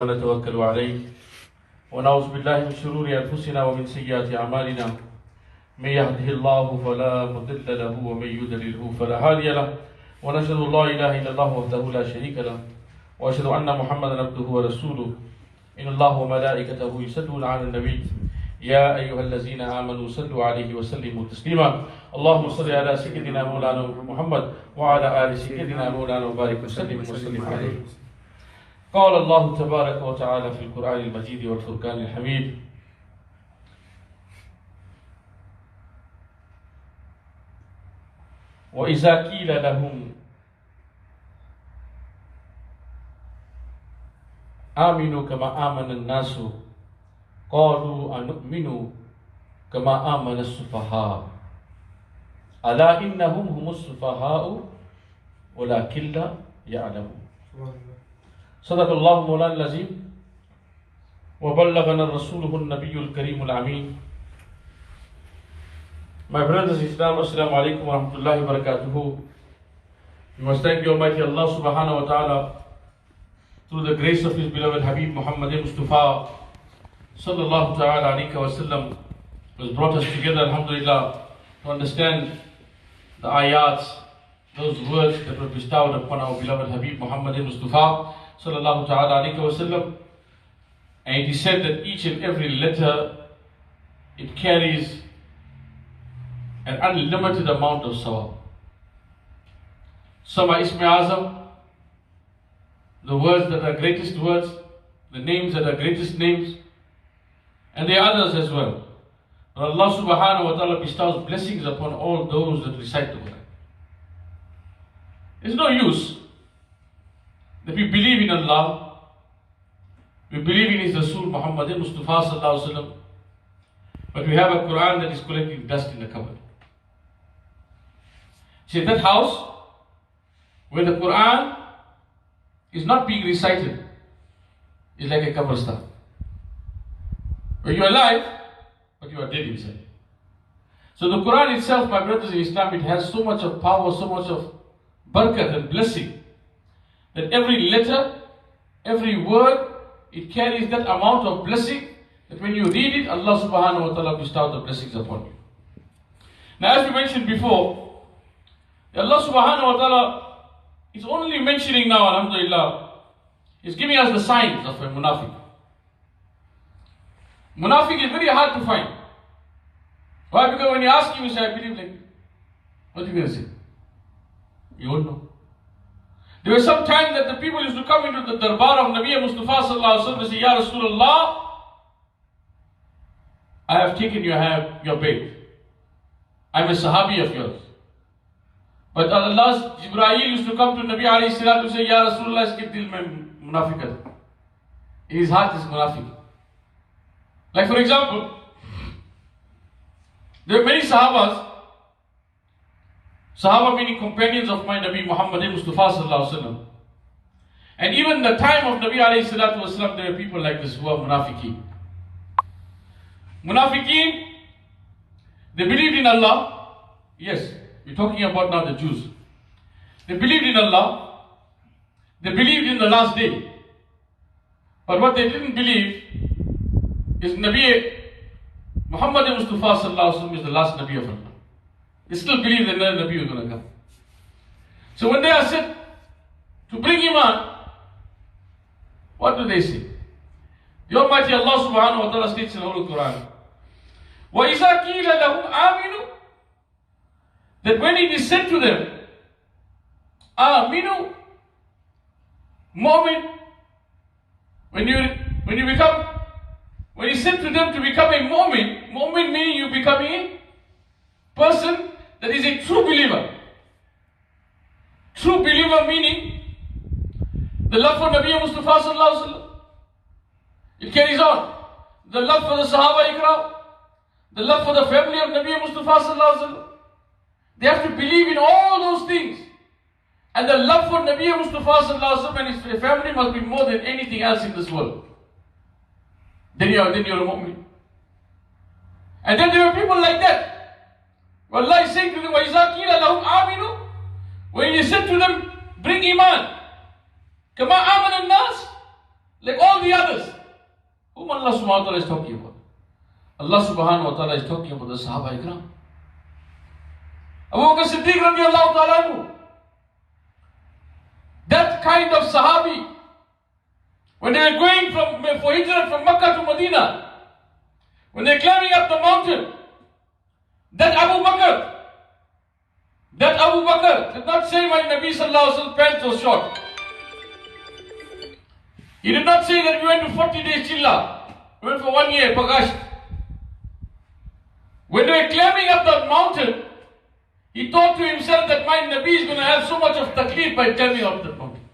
ونتوكل عليه ونعوذ بالله من شرور أنفسنا ومن سيئات أعمالنا من يهده الله فلا مضل له ومن يضلل فلا هادي له ونشهد أن لا إله إلا الله وحده لا شريك له وأشهد أن محمدا عبده ورسوله إن الله وملائكته يصلون على النبي يا أيها الذين آمنوا صلوا عليه وسلموا تسليما اللهم صل على سيدنا مولانا محمد وعلى آل سيدنا مولانا وبارك وسلم عليه. قال الله تبارك وتعالى في القرآن المجيد والفرقان الحميد وإذا قيل لهم آمنوا كما آمن الناس قالوا أنؤمن كما آمن السفهاء ألا إنهم هم السفهاء ولكن لا يعلمون. صدق الله مولانا العظيم وبلغنا رسوله النبي الكريم الأمين. My brothers in Islam, Assalamu alaikum wa rahmatullahi wa barakatuhu. We must thank the Almighty Allah subhanahu wa ta'ala through the grace of His beloved Habib Muhammad Mustafa sallallahu ta'ala alayhi wa sallam, who has brought us together, alhamdulillah, to understand the ayat, those words that were bestowed upon our beloved Habib Muhammad Mustafa sallallahu ta'ala alayhi wa sallam. And he said that each and every letter, it carries an unlimited amount of sawab. Some are Ismi Azam, the words that are greatest words, the names that are greatest names, and there are others as well. But Allah subhanahu wa ta'ala bestows blessings upon all those that recite the Quran. There's no use that we believe in Allah, we believe in His Rasul Muhammad Mustafa sallallahu alaihi wasallam, but we have a Quran that is collecting dust in the cupboard. See, that house where the Quran is not being recited is like a qabristan, where you are alive, but you are dead inside. So the Quran itself, my brothers in Islam, it has so much of power, so much of barakat and blessing, that every letter, every word, it carries that amount of blessing, that when you read it, Allah subhanahu wa ta'ala bestows the blessings upon you. Now, as we mentioned before, Allah subhanahu wa ta'ala is only mentioning now, alhamdulillah, He's giving us the signs of a munafiq. Munafiq is very hard to find. Why? Because when you ask him, you say, I believe, like, what are you going to say? You won't know. There was some time that the people used to come into the darbar of Nabi Mustafa sallallahu alaihi wasallam and say, Ya Rasulullah, I have taken your bait. I'm a sahabi of yours. But Allah's Jibreel used to come to Nabi alayhi salatu and say, Ya Rasulullah, iske dil mein munafiqat. In his heart is munafiq. Like for example, there are many sahabas, Sahaba meaning companions of my Nabi Muhammad Mustafa sallallahu alaihi wasallam. And even the time of Nabi alayhi salatu wasallam, there were people like this who are munafiqeen. Munafiqeen, they believed in Allah. Yes, we're talking about now the Jews. They believed in Allah. They believed in the last day. But what they didn't believe is Nabi Muhammad Mustafa sallallahu alaihi wasallam is the last Nabi of Allah. They still believe that another Nabi is going to come. So when they are said to bring Iman, what do they say? The Almighty Allah subhanahu wa ta'ala states in the Holy Quran, وَإِذَا قِيلَ لَهُمْ آمِنُوا, that when it is said to them, Aminu, Mu'min, when it's said to them to become a Mu'min, Mu'min meaning you become a person that is a true believer. True believer meaning the love for Nabi Mustafa sallallahu alaihi wasallam. It carries on. The love for the Sahaba Ikram, the love for the family of Nabi Mustafa sallallahu alaihi wasallam. They have to believe in all those things. And the love for Nabi Mustafa sallallahu alaihi wasallam and his family must be more than anything else in this world. Then you're a mu'min. And then there were people like that. Allah is saying to them, وَإِذَا قِيلَ لَهُمْ آمِنُوا, when He said to them, bring Iman, كَمَا آمَنَ النَّاسِ, like all the others. Whom Allah subhanahu wa ta'ala is talking about? Allah subhanahu wa ta'ala is talking about the Sahaba Ikram. Abu Bakr Siddiq radiallahu ta'ala anhu, that kind of Sahabi, when they were going for hijrah from Makkah to Medina, when they were climbing up the mountain, that Abu Bakr did not say my Nabi sallallahu alaihi wasallam pants was short. He did not say that we went to 40 days chilla, we went for 1 year, Pagash. When they were climbing up the mountain, he thought to himself that my Nabi is going to have so much of taklif by climbing up that mountain.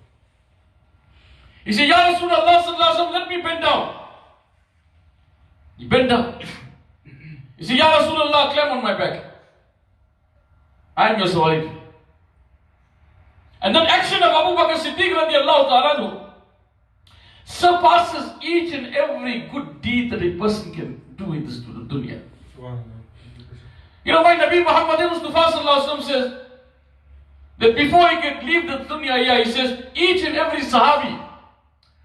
He said, Ya Rasulullah sallallahu alaihi wasallam, let me bend down. He bent down. He said, Ya Rasulullah, climb on my back. I am your sawari. And that action of Abu Bakr Siddiq radiallahu ta'ala anhu surpasses each and every good deed that a person can do in this dunya. You know why Nabi Muhammad Mustafa sallallahu alaihi wasallam says that before he could leave the dunya here, he says each and every sahabi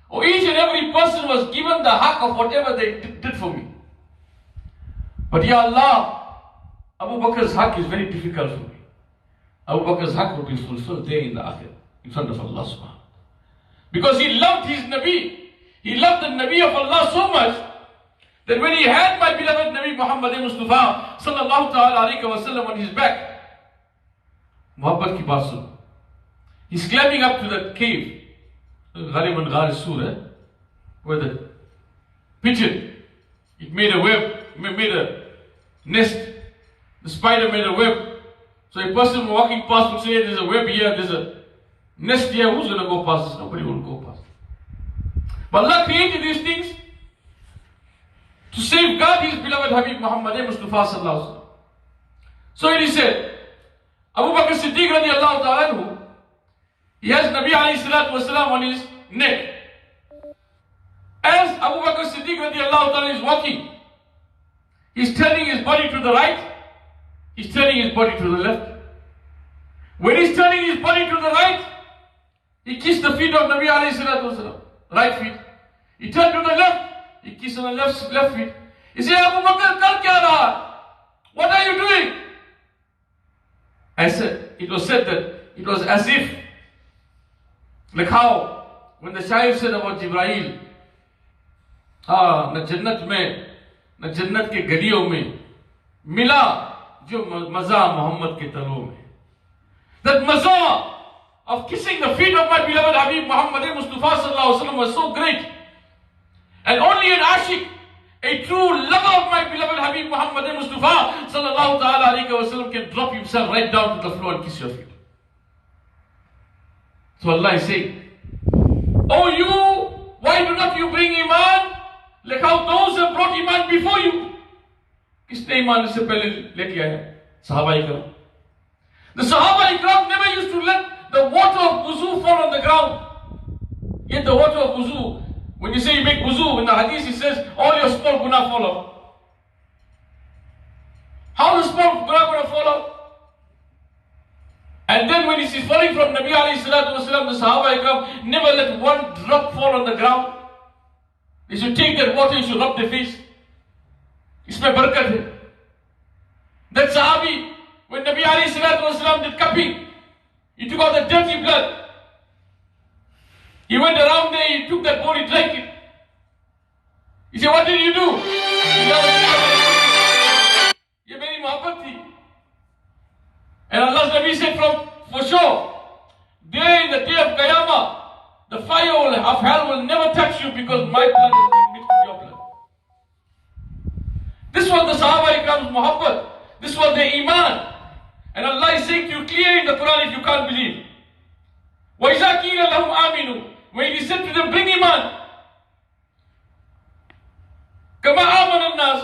or each and every person was given the haqq of whatever they did for me. But Ya Allah, Abu Bakr's haqq is very difficult for me. Abu Bakr's haqq will be fulfilled there in the akhirah, in front of Allah subhanahu wa ta'ala. Because he loved his Nabi. He loved the Nabi of Allah so much that when he had my beloved Nabi Muhammad Mustafa sallallahu ta'ala alayhi wa sallam on his back, Muhabbat ki baat sun. He's climbing up to that cave, Ghaliban Ghar Surah, where the pigeon, it made a web, made a nest. The spider made a web. So a person walking past would say, there's a web here, there's a nest here, who's going to go past this? Nobody will go past. But Allah created these things to safeguard his beloved Habib Muhammad Mustafa sallallahu alaihi wasallam. So it is said, Abu Bakr Siddiq radiallahu ta'ala anhu, he has Nabi alayhi salatu wasalam on his neck. As Abu Bakr Siddiq radiallahu ta'ala is walking, he's turning his body to the right, he's turning his body to the left. When he's turning his body to the right, he kissed the feet of Nabi alayhi salatu wasalam, right feet. He turned to the left, he kissed on the left feet. He said, Abu Bakr, kar kya raha? What are you doing? I said, it was said that it was as if, like how, when the Shaykh said about Jibreel, na jannat mein, na jannat ke galiyon mein, mila jo maza Muhammad ke talo mein. That maza of kissing the feet of my beloved Habib Muhammad Mustafa sallallahu alaihi wasallam was so great. And only an ashik, a true lover of my beloved Habib Muhammad Mustafa sallallahu ta'ala alayhi wa sallam can drop himself right down to the floor and kiss your feet. So Allah is saying, oh you, why do not you bring iman? Like how those have brought iman before you. Kisne iman se pehle leke aaya? Sahaba Ikram. The Sahaba Ikram never used to let the water of wuzu fall on the ground. Yet the water of wuzu, when you say you make wuzu, in the hadith it says, all your small guna fall off. How is small guna going to fall off? And then when it is falling from Nabi alayhi salatu wasalam, the Sahaba Ikram never let one drop fall on the ground. They should take that water, you should rub their face. Isme barakat hai. That Sahabi, when Nabi alayhi salatu wasalam did cupping, he took out the dirty blood. He went around there, he took that bowl, he drank it. He said, what did you do? Ye meri mohabbat thi. And Allah's Nabi said, for sure, there in the day of Qiyamah, the fire of hell will never touch you because my blood has been mixed with your blood. This was the Sahaba Ikram's muhabbat. This was their iman. And Allah is saying to you clear in the Quran if you can't believe. وَإِذَا قِيلَ لَهُمْ آمِنُوا, when he said to them, bring iman. Kama aman al-nas,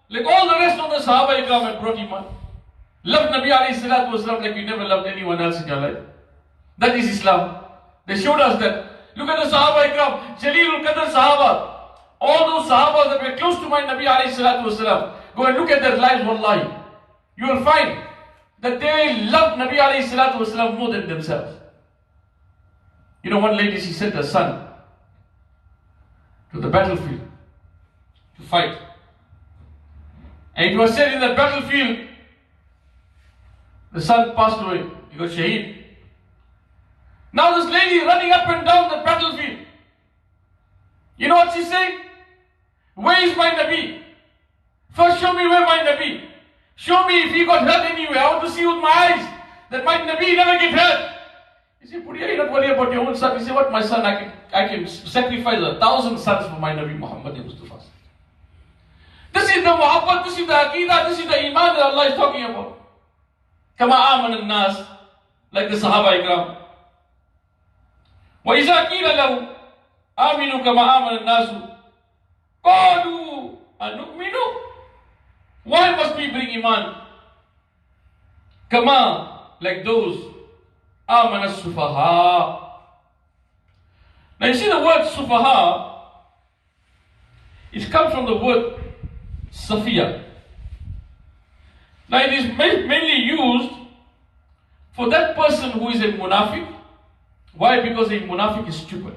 like all the rest of the Sahaba Ikram had brought iman. Loved Nabi alayhi salatu wasalam like you never loved anyone else in your life. That is Islam. They showed us that. Look at the Sahaba Ikram, Jalilul Qadr Sahaba. All those Sahabas that were close to my Nabi alayhi salatu wasalam. Go and look at their lives, wallahi. You will find that they loved Nabi alayhi salatu wasalam more than themselves. You know, one lady, she sent her son to the battlefield to fight. And it was said in that battlefield, the son passed away. He got shaheed. Now this lady running up and down the battlefield. You know what she's saying? Where is my Nabi? First show me where my Nabi. Show me if he got hurt anywhere. I want to see with my eyes that my Nabi never get hurt. He said, Buddha, you're not worried about your own son. He said, what, my son? I can sacrifice 1,000 sons for my Nabi Muhammad Mustafa. This is the muhabbat, this is the aqidah, this is the iman that Allah is talking about. Kama aman al-nas, like the Sahaba Ikram. وَإِذَا قِيلَ لَهُمْ آمِنُوا كَمَا آمَنَ النَّاسُ قَالُوا أَنُؤْمِنُ. Why must we bring iman? Kama, like those آمَنَ السُّفَهَا. Now you see the word sufaha, it comes from the word Safiya. Now it is mainly used for that person who is a munafiq. Why? Because a munafiq is stupid.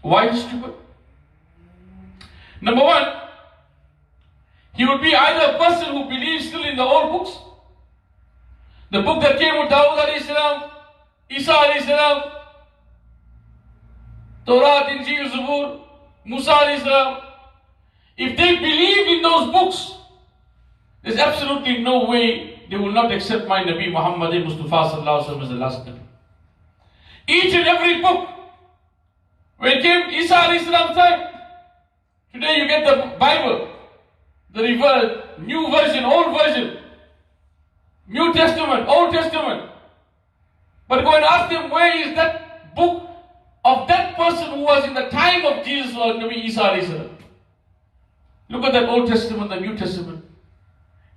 Why is stupid? Number one, he would be either a person who believes still in the old books, the book that came with Dawud alayhi salam, Isa alayhi salam, Torah, Injil, Zabur, Musa alayhi salam. If they believe in those books, there's absolutely no way they will not accept my Nabi Muhammad Mustafa sallallahu alaihi wasallam as the last Nabi. Each and every book, when it came Isa alayhi salam's time, today you get the Bible, the reversed, new version, old version, New Testament, Old Testament. But go and ask them, where is that book of that person who was in the time of Jesus or Nabi Isa alayhi salam? Look at that Old Testament, the New Testament.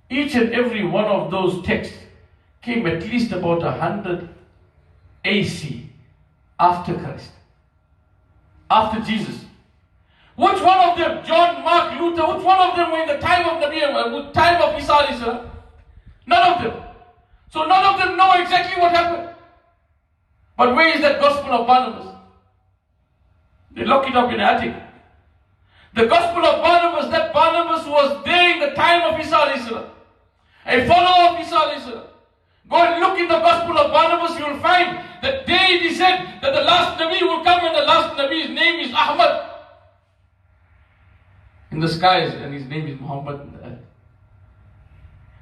Each and every one of those texts came at least about 100 AC, after Christ, after Jesus. Which one of them, John, Mark, Luther, which one of them were in the time of Nabi, time of Isa alayhi salam? None of them. So none of them know exactly what happened. But where is that gospel of Barnabas? They lock it up in the attic. The gospel of Barnabas, that Barnabas was there in the time of Isa alayhi salam, a follower of Isa alayhi salam. Go and look in the gospel of Barnabas, you will find that there it is said that the last Nabi will come and the last Nabi's name is Ahmad in the skies and his name is Muhammad in the earth.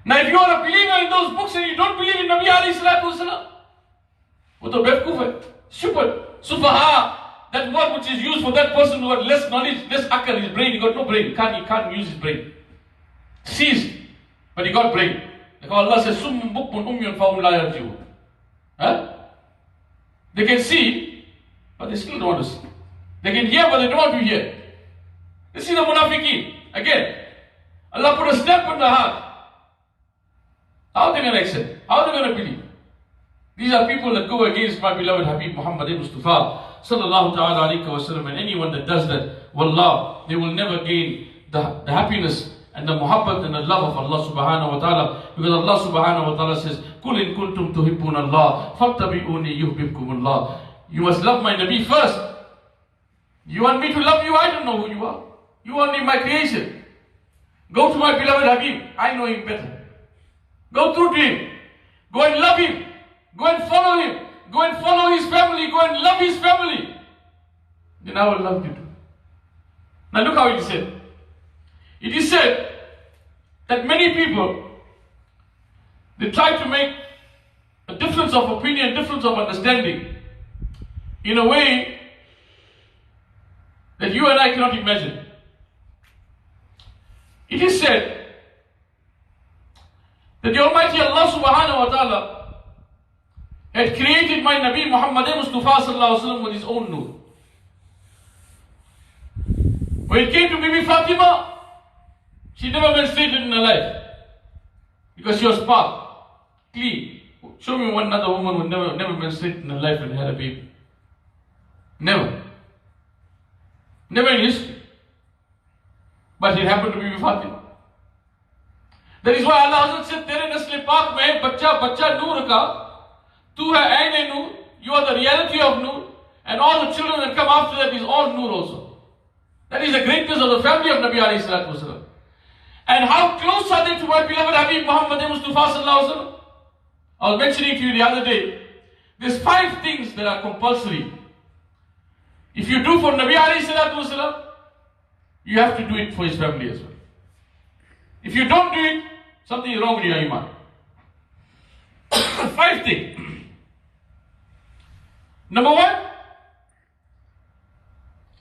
Now if you are a believer in those books and you don't believe in Nabi alayhi salatu wasalam, wo to bevkuf hai, stupid, sufaha, that word which is used for that person who had less knowledge, less akal, his brain, he got no brain, he can't use his brain. Seized, but he got brain. Like Allah says, Summun bukmun umyun fahum la yarji'un. They can see, but they still don't want to see. They can hear, but they don't want to hear. This is the munafiqeen. Again, Allah put a stamp on the heart. How are they going to accept? How are they going to believe? These are people that go against my beloved Habib Muhammad Mustafa sallallahu ta'ala alayhi wa sallam, and anyone that does that, wallah, they will never gain the happiness and the muhabbat and the love of Allah subhanahu wa ta'ala, because Allah subhanahu wa ta'ala says, Kul in kuntum tuhibbun Allah, fattabi'uni yuhbibkum Allah. You must love my Nabi first. You want me to love you? I don't know who you are. You are only my creation. Go to my beloved Habib. I know him better. Go through to him. Go and love him. Go and follow him. Go and follow his family. Go and love his family. Then I will love you too. Now look how it is said. It is said that many people, they try to make a difference of opinion, difference of understanding in a way that you and I cannot imagine. It is said that the Almighty Allah subhanahu wa ta'ala had created my Nabi Muhammad Mustafa sallallahu alaihi wasallam with his own nur. When it came to Bibi Fatima, she never menstruated in her life because she was pure, clean. Show me one other woman who never menstruated in her life and had a baby. Never. Never in history. But it happened to Bibi Fatima. That is why Allah Hazrat said, Tere nasle paak mein bacha noor ka, tu hai aine noor, you are the reality of noor, and all the children that come after that is all noor also. That is the greatness of the family of Nabi alayhi salatu wasalam. And how close are they to my beloved Habib Muhammad Mustafa sallallahu alaihi wasallam? I was mentioning to you the other day, there's 5 things that are compulsory. If you do for Nabi alayhi salatu wasalam, you have to do it for his family as well. If you don't do it, something is wrong with your iman. 5 things. Number 1,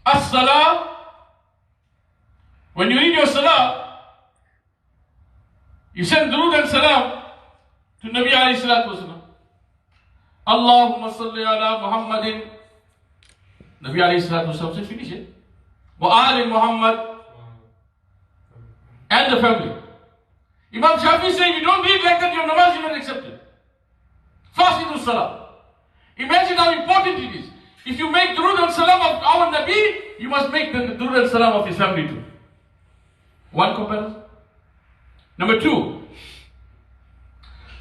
as-salah. When you read your salah, you send durood and salam to Nabi alayhi salatu wasalam. Allahumma salli ala Muhammadin. Nabi alayhi salatu wasalam said, finish it. Wa ali Muhammad. And the family. Imam Shafi said, if you don't read like that, your namaz is not accepted. Fasidu salah. Imagine how important it is. If you make durood and salam of our Nabi, you must make the durood and salam of his family too. One comparison. Number 2,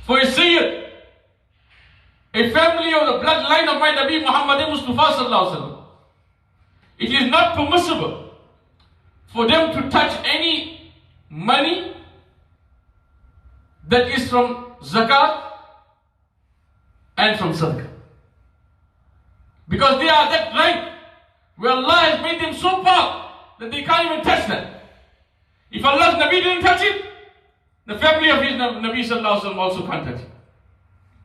for a Sayyid, a family of the bloodline of my Nabi Muhammad Mustafa sallallahu alaihi wasallam, it is not permissible for them to touch any money that is from zakat and from sadaqah. Because they are that rank where Allah has made them so powerful that they can't even touch that. If Allah's Nabi didn't touch it, the family of his Nabi sallallahu alaihi wasallam also can't touch it.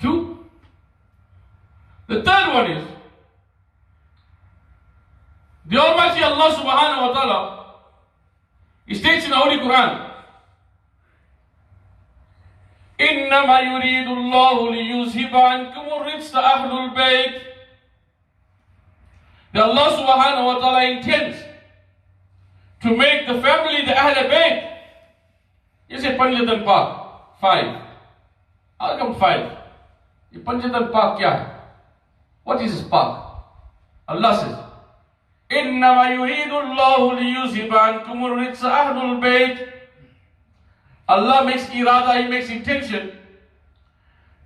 2. The third one is, the Almighty Allah subhanahu wa ta'ala, He states in the Holy Quran, إِنَّمَا يُرِيدُ اللَّهُ لِيُذْهِبَ عَنْكُمُ الرِّجْسَ أَهْلُ الْبَيْتِ. That Allah subhanahu wa ta'ala intends to make the family, the Ahl Bayt. You say Panjatan Pak, 5. How come 5? Ye Panjatan Pak kya hai? What is this Pak? Allah says, إِنَّمَا يُرِيدُ اللَّهُ لِيُذْهِبَ عَنْكُمُ الرِّجْسَ أَهْلُ الْبَيْتِ. Allah makes irada, He makes intention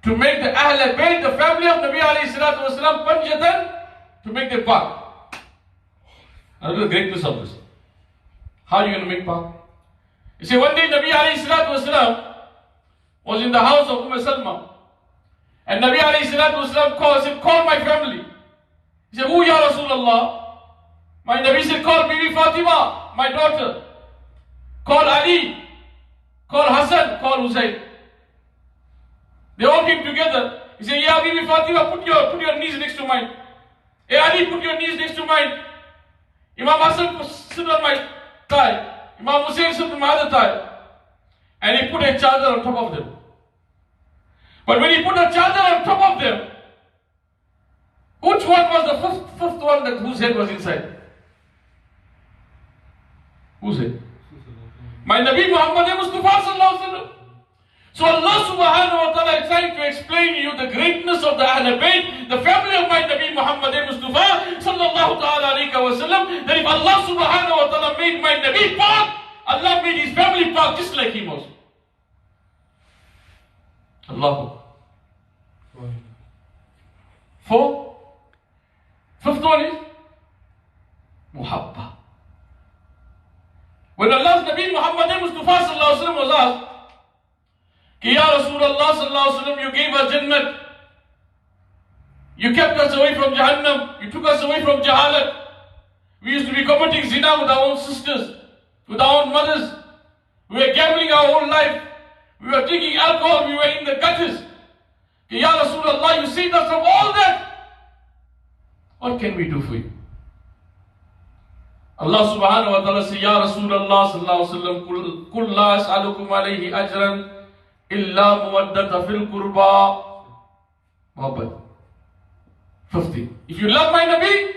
to make the Ahl Bayt, the family of Nabi alayhi salatu wasalam, Panjatan, to make them Pak. Now look at the greatness of this. How are you going to make Pak? You see, one day Nabi alayhi salatu wasalam was in the house of Salma. And Nabi alayhi salatu wasalam said, call my family. He said, who ya Rasulullah? My Nabi said, call Bibi Fatima, my daughter. Call Ali. Call Hassan. Call Hussein. They all came together. He said, yeah, Bibi Fatima, put your knees next to mine. Hey Ali, put your knees next to mine. Imam Hassan, sit on my thigh. Imam Hussein, sit on my other thigh. And he put a charger on top of them. But when he put a charger on top of them, which one was the fifth one whose head was inside? Whose head? My Nabi Muhammad Mustafa sallallahu alaihi wasallam. So Allah subhanahu wa ta'ala is trying to explain to you the greatness of the Ahl Bayt, the family of my Nabi Muhammad Mustafa sallallahu ta'ala alayhi wa sallam, that if Allah subhanahu wa ta'ala made my Nabi Pak, Allah made his family Pak just like him also. Allah. 4. 5th one is Muhabba. When Allah's Nabi Muhammad Mustafa sallallahu alaihi wasallam was asked, Ki Ya Rasulullah sallallahu alaihi wasallam, you gave us Jannat, you kept us away from Jahannam, you took us away from Jahalat. We used to be committing zina with our own sisters, with our own mothers. We were gambling our whole life. We were drinking alcohol. We were in the gutters. Ki Ya Rasulullah, you saved us from all that. What can we do for you? Allah subhanahu wa ta'ala says, Ya Rasulullah sallallahu alaihi wasallam, Kul la as'alukum alayhi ajran illa muwaddata fil qurba. Muhabbad. 50. If you love my Nabi,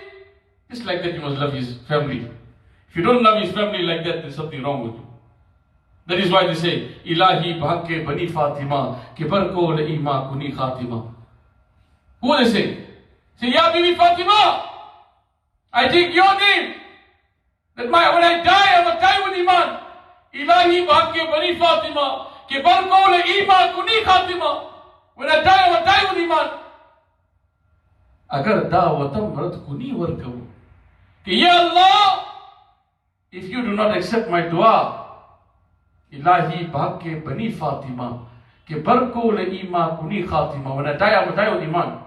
just like that you must love his family. If you don't love his family like that, there's something wrong with you. That is why they say, Ilahi bhakke bani Fatima, ke barko le ima kuni khatima. Who they say? Say, Ya Bibi Fatima, I take your name. That when I die, I will die with Iman. Ilahi bhakke bani Fatima, ke barko le ima kuni khatima. When I die, I will die with Iman. Agar da'watam rat kuni warkavu. Ki Ya Allah, if you do not accept my dua, Ilahi bhake bani Fatima, ke barko le ima kuni khatima. When I die, I will die with iman.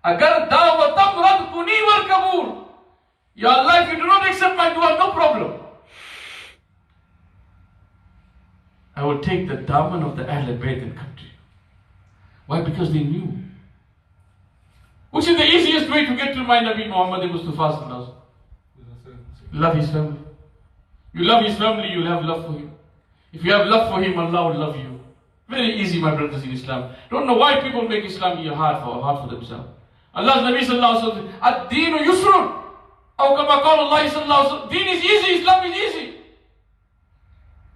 Agar dawatam rad kuni war kabur. Ya Allah, if you do not accept my dua, no problem. I will take the daman of the Ahlul Bayt and come to you. Why? Because they knew. Which is the easiest way to get to my Nabi Muhammad Mustafa sallallahu alaihi wasallam? Love his family. You love his family, you'll have love for him. If you have love for him, Allah will love you. Very easy, my brothers in Islam. Don't know why people make Islam hard for themselves. Allah's Nabi sallallahu alaihi wasallam, ad-deenu yusrun. Aw kama qala Allah sallallahu alaihi wasallam, deen is easy, Islam is easy.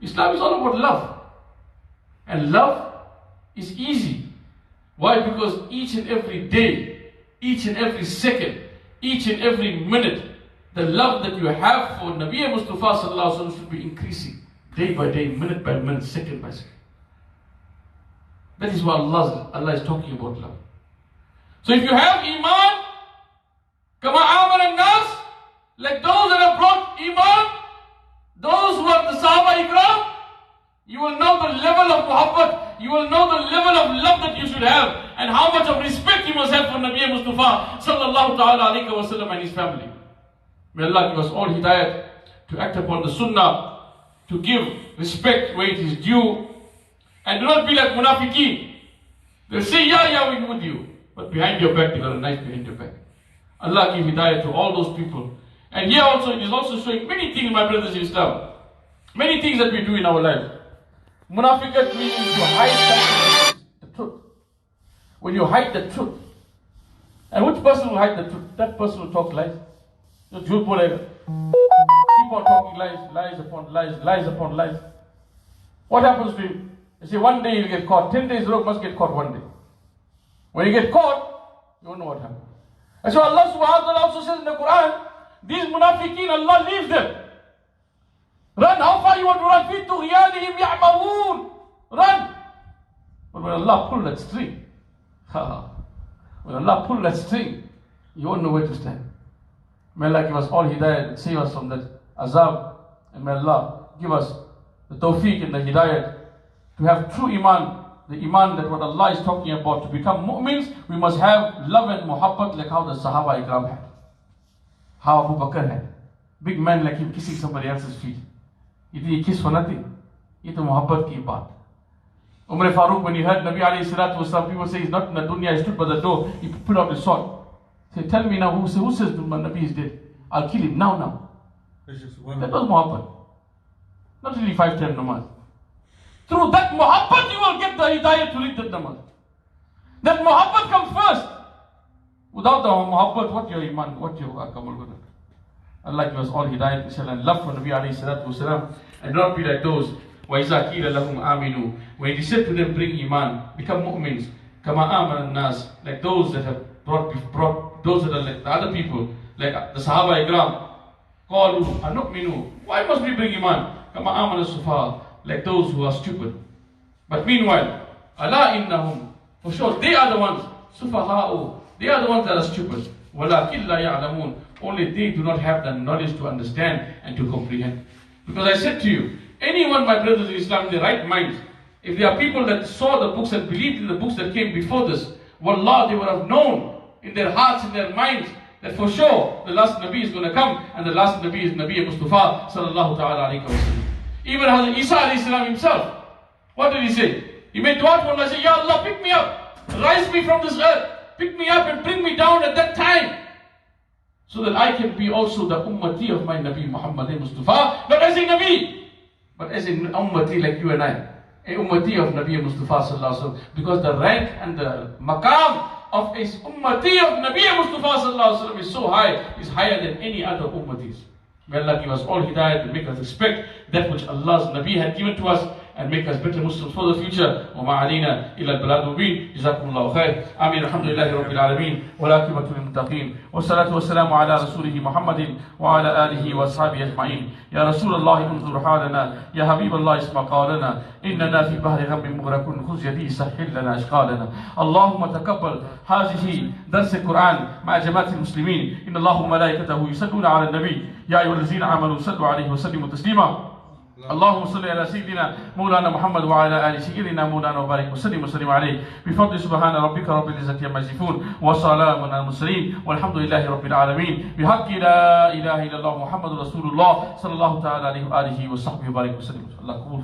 Islam is all about love. And love is easy. Why? Because each and every day, each and every second, each and every minute, the love that you have for Nabi Mustafa sallallahu alaihi wasallam should be increasing day by day, minute by minute, second by second. That is what Allah is talking about love. So if you have iman, kama aman al-nas, like those that have brought iman, those who are the Sahaba Ikram, you will know the level of muhabbat, you will know the level of love that you should have, and how much of respect you must have for Nabi Mustafa sallallahu ta'ala alayhi wa sallam and his family. May Allah give us all hidayat to act upon the sunnah, to give respect where it is due, and do not be like munafiqeen. They'll say, yeah, we're with you, but behind your back, they got a knife behind your back. Allah give hidayat to all those people. And here also, it is also showing many things, my brothers in Islam. Many things that we do in our life. Munafiqat means to hide the truth. When you hide the truth. And which person will hide the truth? That person will talk lies. Keep on talking lies upon lies, lies upon lies. What happens to him? You see, one day you get caught. 10 days road must get caught one day. When you get caught, you don't know what happened. And so Allah subhanahu wa ta'ala also says in the Quran, these munafiqeen, Allah leaves them. Run, how far you want to run? Fi tughyanihim ya'mahun. Run. But when Allah pulled that string, when Allah pulled that string, you won't know where to stand. May Allah give us all hidayah and save us from that azab. And may Allah give us the tawfiq and the hidayah to have true iman. The iman that what Allah is talking about. To become mu'mins, we must have love and muhabbat like how the Sahaba Ikram had. How Abu Bakr had. Big man like him kissing somebody else's feet. You think he kissed for nothing? It's a muhabbat ki baat. Umar Farooq, when he heard Nabi alayhi salatu wasalam, people say he's not in the dunya, he stood by the door, he put out his sword. Say, tell me now, who says Nabi is dead? I'll kill him now. That was muhabbat. Not really 5 times namaz. Through that muhabbat, you will get the hidayah to read that namaz. That muhabbat comes first. Without the muhabbat, what your iman, what your akamal guna? Allah give us all hidayah, inshallah, and love for Nabi alayhi salatu wasalam, and not be like those. وَإِذَا قِيلَ لَهُمْ آمِنُوا. When he said to them, bring iman, become mu'mins, kama aman nas, like those that have brought those that are like the other people, like the Sahaba Ikram, qalu anu'minu. Why must we bring iman? Kama aman as-sufaha, like those who are stupid. But meanwhile, ala innahum, for sure they are the ones, sufaha'u, they are the ones that are stupid. وَلَكِنْ لَا يَعْلَمُونَ. Only they do not have the knowledge to understand and to comprehend. Because I said to you, anyone, my brothers in Islam, in their right minds, if there are people that saw the books and believed in the books that came before this, wallah, they would have known in their hearts, in their minds, that for sure the last Nabi is going to come, and the last Nabi is Nabi Mustafa sallallahu ta'ala alayhi wa sallam. Even Hazrat Isa alayhi salam himself, what did he say? He made dua to Allah, say, Ya Allah, pick me up, rise me from this earth, pick me up and bring me down at that time, so that I can be also the ummati of my Nabi Muhammad Mustafa, not as a Nabi, but as an ummati like you and I, a ummati of Nabi Mustafa sallallahu alaihi wasallam, because the rank and the maqam of a ummati of Nabi Mustafa sallallahu alaihi wasallam is so high, is higher than any other ummatis. May Allah give us all hidayah to make us respect that which Allah's Nabi had given to us, and make us better Muslims for the future. وما علينا إلا البلاغ المبين. جزاكم الله خير. آمين. الحمد لله رب العالمين والعاقبة للمتقين والصلاة والسلام على رسوله محمد وعلى آله وأصحابه أجمعين. يا رسول الله انظر حالنا، يا حبيب الله اسمع قولنا، إننا في بحر غم مغرقون، خذ يدي سهل لنا أشغالنا. اللهم تقبل هذه درس القرآن مع جماعة المسلمين. إن الله وملائكته يصلون على النبي يا أيها الذين آمنوا صلوا عليه وسلموا تسليما. اللهم صل على سيدنا مولانا محمد وعلى آل سيدنا مولانا وبارك وسلم عليه بفضل سبحان ربك رب العزة عما يصفون وسلام على المرسلين والحمد لله رب العالمين بحق لا إله إلا الله محمد رسول الله صلى الله تعالى عليه وآله وصحبه وبارك وسلم. الله قبول.